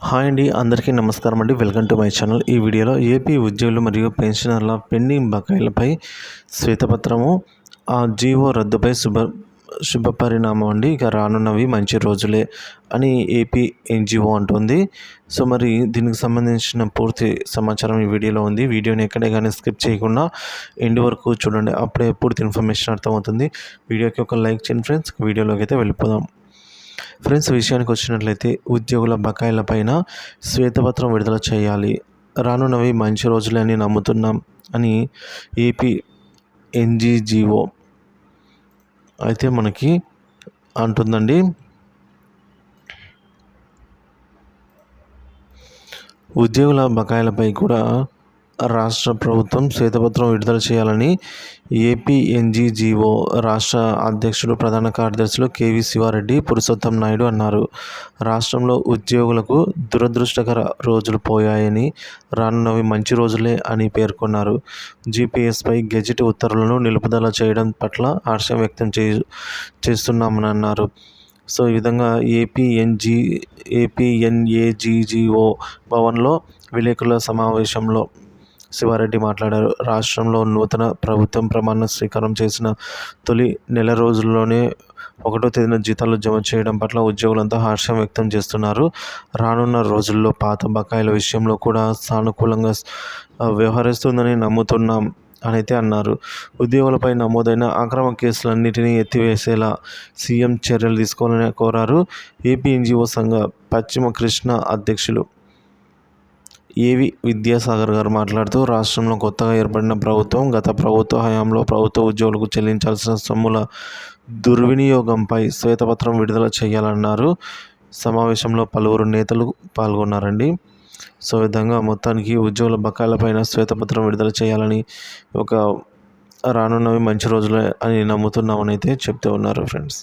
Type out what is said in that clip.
Hi అండి, అందరికీ నమస్కారం అండి. Welcome to my channel. ఈ వీడియోలో ఏపీ ఉద్యోగులు మరియు పెన్షనర్ల పెండింగ్ బకాయిలపై శ్వేతపత్రము, ఆ జీవో రద్దుపై శుభ పరిణామం అండి. ఇక రానున్నవి మంచి రోజులే అని ఏపీ ఎన్జిఓ అంటుంది. సో మరి దీనికి సంబంధించిన పూర్తి సమాచారం ఈ వీడియోలో ఉంది. వీడియోని ఎక్కడే కానీ స్కిప్ చేయకుండా ఎండ్ వరకు చూడండి, అప్పుడే పూర్తి ఇన్ఫర్మేషన్ అర్థమవుతుంది. వీడియోకి ఒక లైక్ చేయండి ఫ్రెండ్స్. వీడియోలోకి అయితే వెళ్ళిపోదాం. ఫ్రెండ్స్, విషయానికి వచ్చినట్లయితే ఉద్యోగుల బకాయిలపైన శ్వేతపత్రం విడుదల చేయాలి, రానున్నవి మంచి రోజులే అని నమ్ముతున్నాం అని ఏపీ ఎన్జీజీఓ అయితే మనకి అంటుందండి. ఉద్యోగుల బకాయిలపై కూడా రాష్ట్ర ప్రభుత్వం శ్వేతపత్రం విడుదల చేయాలని ఏపీ ఎన్జీజీఓ రాష్ట్ర అధ్యక్షుడు, ప్రధాన కార్యదర్శులు కేవీ శివారెడ్డి, పురుషోత్తం నాయుడు అన్నారు. రాష్ట్రంలో ఉద్యోగులకు దురదృష్టకర రోజులు పోయాయని, రానున్నవి మంచి రోజులే అని పేర్కొన్నారు. జీపీఎస్పై గెజిట్ ఉత్తర్వులను నిలుపుదల చేయడం పట్ల హర్షం వ్యక్తం చేస్తున్నామని అన్నారు. సో ఈ విధంగా ఏపీఎన్ఏజీజీఓ భవన్లో విలేకరుల సమావేశంలో శివారెడ్డి మాట్లాడారు. రాష్ట్రంలో నూతన ప్రభుత్వం ప్రమాణ స్వీకారం చేసిన తొలి నెల రోజుల్లోనే 1వ తేదీన జీతాలు జమ చేయడం పట్ల ఉద్యోగులంతా హర్షం వ్యక్తం చేస్తున్నారు. రానున్న రోజుల్లో పాత బకాయిల విషయంలో కూడా సానుకూలంగా వ్యవహరిస్తుందని నమ్ముతున్నాం అని అయితే అన్నారు. ఉద్యోగులపై నమోదైన అక్రమ కేసులన్నిటినీ ఎత్తివేసేలా సీఎం చర్యలు తీసుకోవాలని కోరారు. ఏపీ ఎన్జీఓ సంఘ పశ్చిమ కృష్ణా అధ్యక్షులు ఏవి విద్యాసాగర్ గారు మాట్లాడుతూ, రాష్ట్రంలో కొత్తగా ఏర్పడిన ప్రభుత్వం గత ప్రభుత్వ హయాంలో ప్రభుత్వ ఉద్యోగులకు చెల్లించాల్సిన సొమ్ముల దుర్వినియోగంపై శ్వేతపత్రం విడుదల చేయాలన్నారు. సమావేశంలో పలువురు నేతలు పాల్గొన్నారండి. సో విధంగా మొత్తానికి ఉద్యోగుల బకాయిలపైన శ్వేతపత్రం విడుదల చేయాలని, రానున్నవి మంచి రోజులే అని నమ్ముతున్నామని అయితే చెప్తూ ఉన్నారు ఫ్రెండ్స్.